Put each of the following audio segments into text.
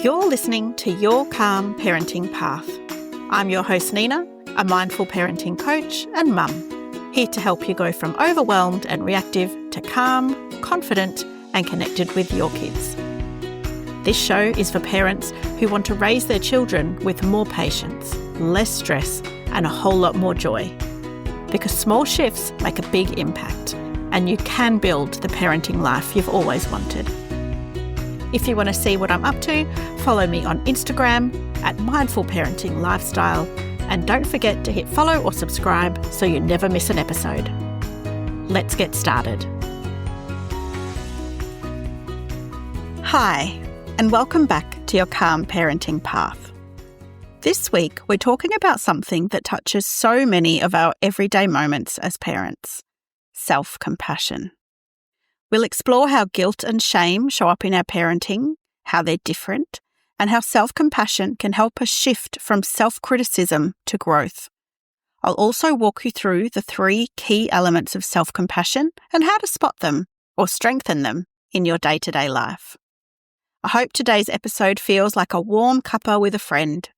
You're listening to Your Calm Parenting Path. I'm your host Nina, a mindful parenting coach and mum, here to help you go from overwhelmed and reactive to calm, confident and connected with your kids. This show is for parents who want to raise their children with more patience, less stress and a whole lot more joy. Because small shifts make a big impact and you can build the parenting life you've always wanted. If you want to see what I'm up to, follow me on Instagram at Mindful Parenting Lifestyle, and don't forget to hit follow or subscribe so you never miss an episode. Let's get started. Hi, and welcome back to Your Calm Parenting Path. This week, we're talking about something that touches so many of our everyday moments as parents: self-compassion. We'll explore how guilt and shame show up in our parenting, how they're different, and how self-compassion can help us shift from self-criticism to growth. I'll also walk you through the 3 key elements of self-compassion and how to spot them or strengthen them in your day-to-day life. I hope today's episode feels like a warm cuppa with a friend,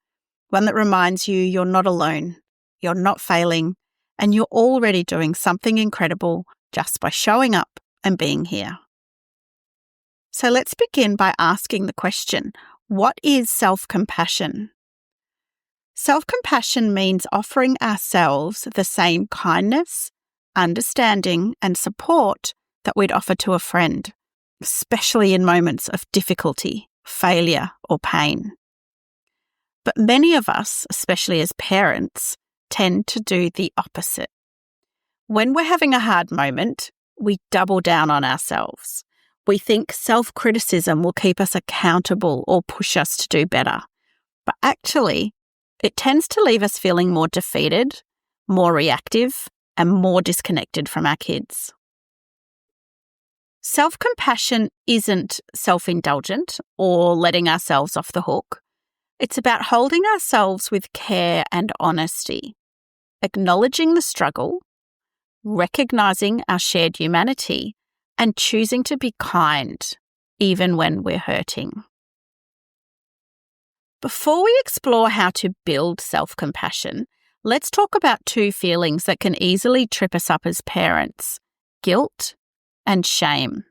one that reminds you you're not alone, you're not failing, and you're already doing something incredible just by showing up and being here. So let's begin by asking the question, what is self-compassion? Self-compassion means offering ourselves the same kindness, understanding, and support that we'd offer to a friend, especially in moments of difficulty, failure, or pain. But many of us, especially as parents, tend to do the opposite. When we're having a hard moment, we double down on ourselves. We think self-criticism will keep us accountable or push us to do better. But actually, it tends to leave us feeling more defeated, more reactive, and more disconnected from our kids. Self-compassion isn't self-indulgent or letting ourselves off the hook. It's about holding ourselves with care and honesty, acknowledging the struggle, recognizing our shared humanity, and choosing to be kind, even when we're hurting. Before we explore how to build self-compassion, let's talk about 2 feelings that can easily trip us up as parents: guilt and shame.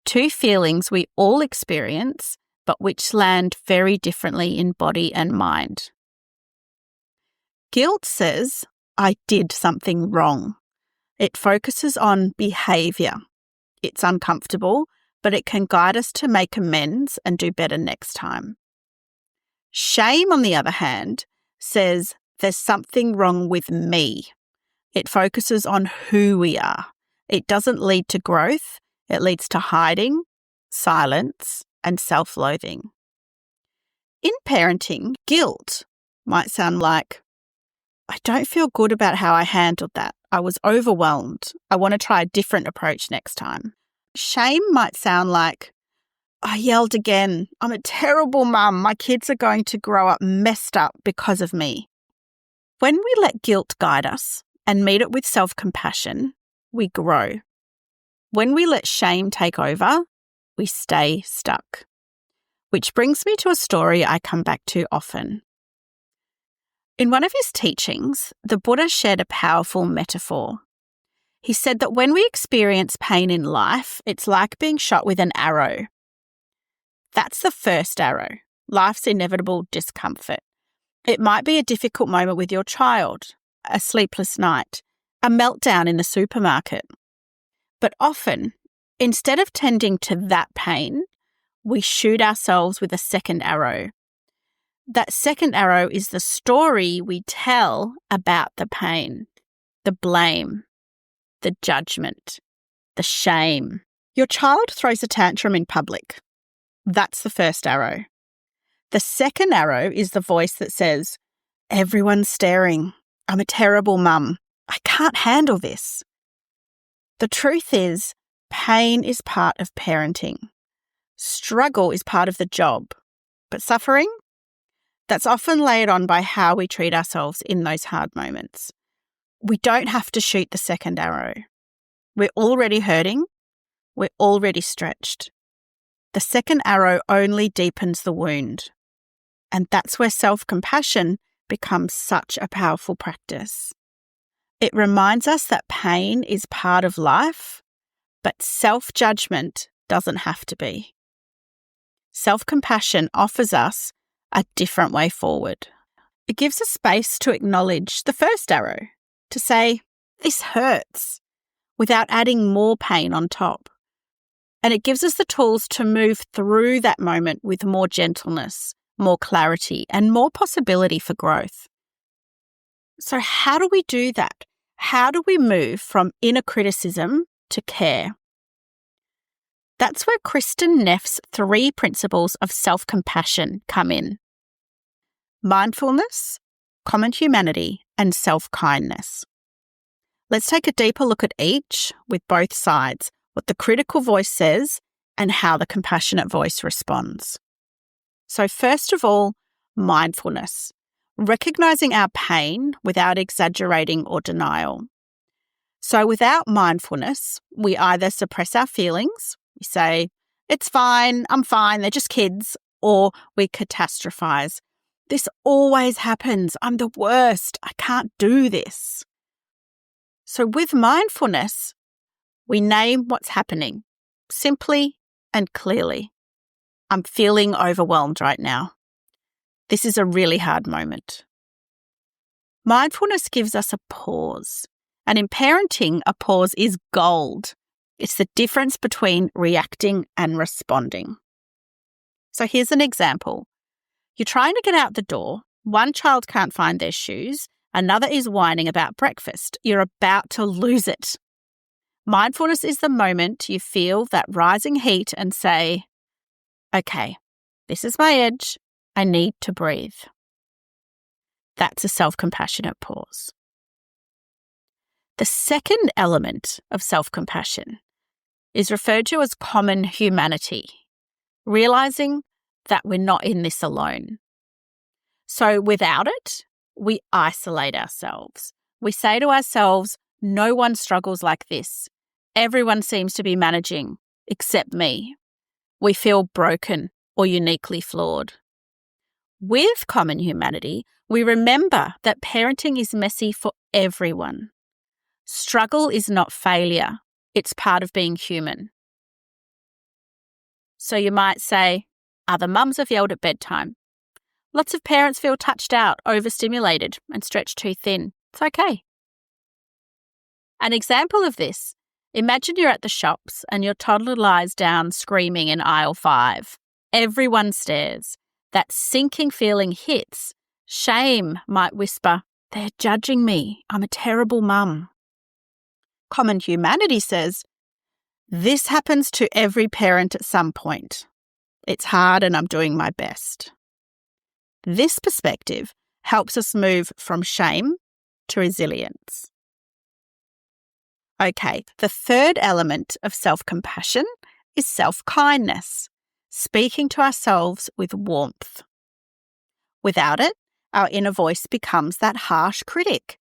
2 feelings we all experience, but which land very differently in body and mind. Guilt says, I did something wrong. It focuses on behaviour. It's uncomfortable, but it can guide us to make amends and do better next time. Shame, on the other hand, says there's something wrong with me. It focuses on who we are. It doesn't lead to growth. It leads to hiding, silence, and self-loathing. In parenting, guilt might sound like, I don't feel good about how I handled that. I was overwhelmed. I want to try a different approach next time. Shame might sound like, I yelled again. I'm a terrible mum. My kids are going to grow up messed up because of me. When we let guilt guide us and meet it with self-compassion, we grow. When we let shame take over, we stay stuck. Which brings me to a story I come back to often. In one of his teachings, the Buddha shared a powerful metaphor. He said that when we experience pain in life, it's like being shot with an arrow. That's the first arrow, life's inevitable discomfort. It might be a difficult moment with your child, a sleepless night, a meltdown in the supermarket. But often, instead of tending to that pain, we shoot ourselves with a second arrow. That second arrow is the story we tell about the pain, the blame, the judgment, the shame. Your child throws a tantrum in public. That's the first arrow. The second arrow is the voice that says, everyone's staring. I'm a terrible mum. I can't handle this. The truth is, pain is part of parenting. Struggle is part of the job. But suffering? That's often layered on by how we treat ourselves in those hard moments. We don't have to shoot the second arrow. We're already hurting. We're already stretched. the second arrow only deepens the wound. And that's where self-compassion becomes such a powerful practice. It reminds us that pain is part of life, but self-judgment doesn't have to be. Self-compassion offers us a different way forward. It gives us space to acknowledge the first arrow, to say, this hurts, without adding more pain on top. And it gives us the tools to move through that moment with more gentleness, more clarity, and more possibility for growth. So how do we do that? How do we move from inner criticism to care? That's where Kristen Neff's 3 principles of self-compassion come in. Mindfulness, common humanity, and self-kindness. Let's take a deeper look at each with both sides, what the critical voice says and how the compassionate voice responds. So first of all, mindfulness, recognizing our pain without exaggerating or denial. So without mindfulness, we either suppress our feelings, we say, it's fine, I'm fine, they're just kids, or we catastrophize. This always happens, I'm the worst, I can't do this. So with mindfulness, we name what's happening, simply and clearly. I'm feeling overwhelmed right now. This is a really hard moment. Mindfulness gives us a pause. And in parenting, a pause is gold. It's the difference between reacting and responding. So here's an example. You're trying to get out the door. One child can't find their shoes. Another is whining about breakfast. You're about to lose it. Mindfulness is the moment you feel that rising heat and say, okay, this is my edge. I need to breathe. That's a self-compassionate pause. The second element of self-compassion is referred to as common humanity, realizing that we're not in this alone. So without it, we isolate ourselves. We say to ourselves, no one struggles like this. Everyone seems to be managing, except me. We feel broken or uniquely flawed. With common humanity, we remember that parenting is messy for everyone. Struggle is not failure. It's part of being human. So you might say, other mums have yelled at bedtime. Lots of parents feel touched out, overstimulated, and stretched too thin. It's okay. An example of this, imagine you're at the shops and your toddler lies down screaming in aisle 5. Everyone stares. That sinking feeling hits. Shame might whisper, they're judging me. I'm a terrible mum. Common humanity says, this happens to every parent at some point. It's hard and I'm doing my best. This perspective helps us move from shame to resilience. Okay, the third element of self-compassion is self-kindness, speaking to ourselves with warmth. Without it, our inner voice becomes that harsh critic.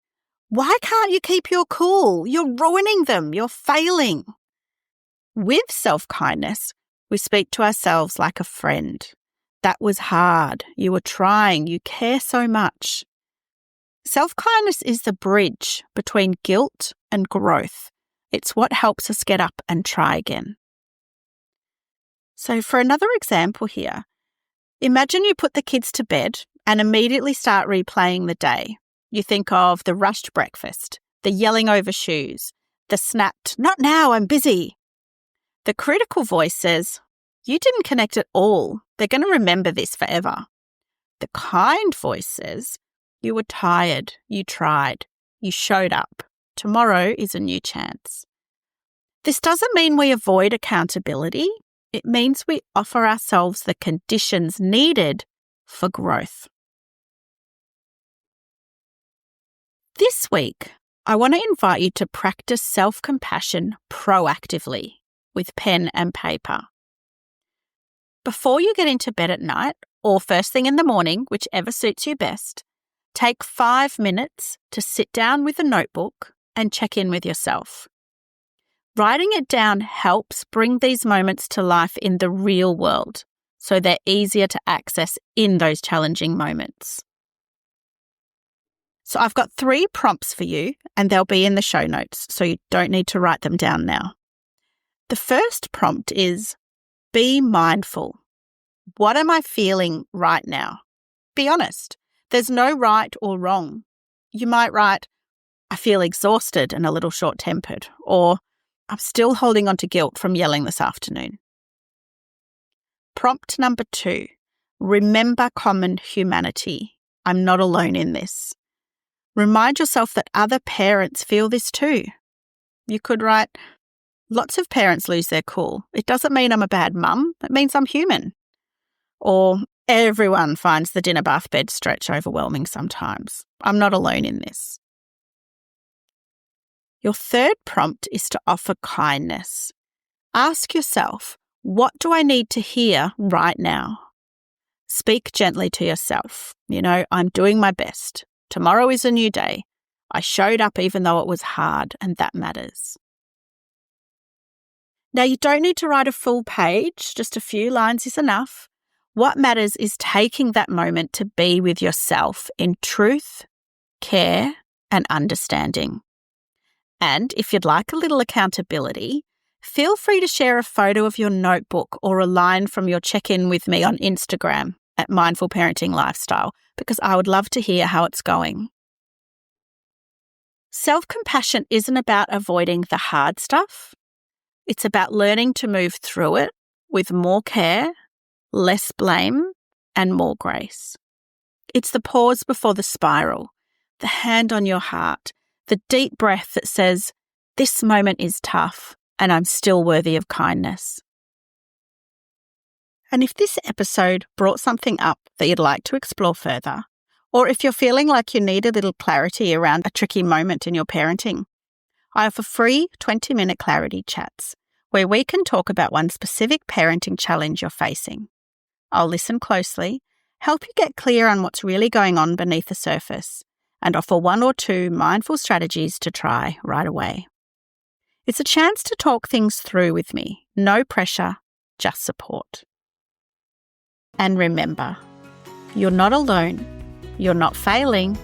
Why can't you keep your cool? You're ruining them. You're failing. With self-kindness, we speak to ourselves like a friend. That was hard. You were trying. You care so much. Self-kindness is the bridge between guilt and growth. It's what helps us get up and try again. So for another example here, imagine you put the kids to bed and immediately start replaying the day. You think of the rushed breakfast, the yelling over shoes, the snapped, not now, I'm busy. The critical voice says, you didn't connect at all. They're going to remember this forever. The kind voice says, you were tired, you tried, you showed up. Tomorrow is a new chance. This doesn't mean we avoid accountability. It means we offer ourselves the conditions needed for growth. This week, I want to invite you to practice self-compassion proactively with pen and paper. Before you get into bed at night or first thing in the morning, whichever suits you best, take 5 minutes to sit down with a notebook and check in with yourself. Writing it down helps bring these moments to life in the real world, so they're easier to access in those challenging moments. So I've got 3 prompts for you, and they'll be in the show notes, so you don't need to write them down now. The first prompt is, be mindful. What am I feeling right now? Be honest. There's no right or wrong. You might write, I feel exhausted and a little short-tempered, or I'm still holding on to guilt from yelling this afternoon. Prompt number 2, remember common humanity. I'm not alone in this. Remind yourself that other parents feel this too. You could write, lots of parents lose their cool. It doesn't mean I'm a bad mum. It means I'm human. Or everyone finds the dinner bath bed stretch overwhelming sometimes. I'm not alone in this. Your third prompt is to offer kindness. Ask yourself, what do I need to hear right now? Speak gently to yourself. I'm doing my best. Tomorrow is a new day. I showed up even though it was hard, and that matters. Now, you don't need to write a full page, just a few lines is enough. What matters is taking that moment to be with yourself in truth, care, and understanding. And if you'd like a little accountability, feel free to share a photo of your notebook or a line from your check-in with me on Instagram at Mindful Parenting Lifestyle, because I would love to hear how it's going. Self-compassion isn't about avoiding the hard stuff. It's about learning to move through it with more care, less blame, and more grace. It's the pause before the spiral, the hand on your heart, the deep breath that says, this moment is tough and I'm still worthy of kindness. And if this episode brought something up that you'd like to explore further, or if you're feeling like you need a little clarity around a tricky moment in your parenting, I offer free 20-minute clarity chats where we can talk about one specific parenting challenge you're facing. I'll listen closely, help you get clear on what's really going on beneath the surface, and offer 1 or 2 mindful strategies to try right away. It's a chance to talk things through with me. No pressure, just support. And remember, you're not alone, you're not failing,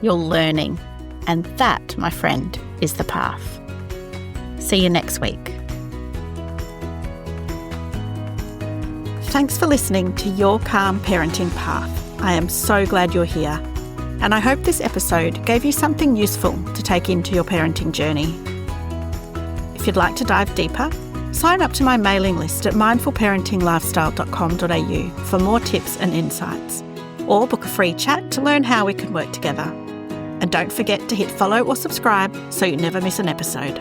you're learning. And that, my friend, is the path. See you next week. Thanks for listening to Your Calm Parenting Path. I am so glad you're here. And I hope this episode gave you something useful to take into your parenting journey. If you'd like to dive deeper, sign up to my mailing list at mindfulparentinglifestyle.com.au for more tips and insights, or book a free chat to learn how we can work together. And don't forget to hit follow or subscribe so you never miss an episode.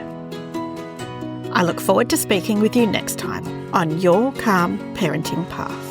I look forward to speaking with you next time on Your Calm Parenting Path.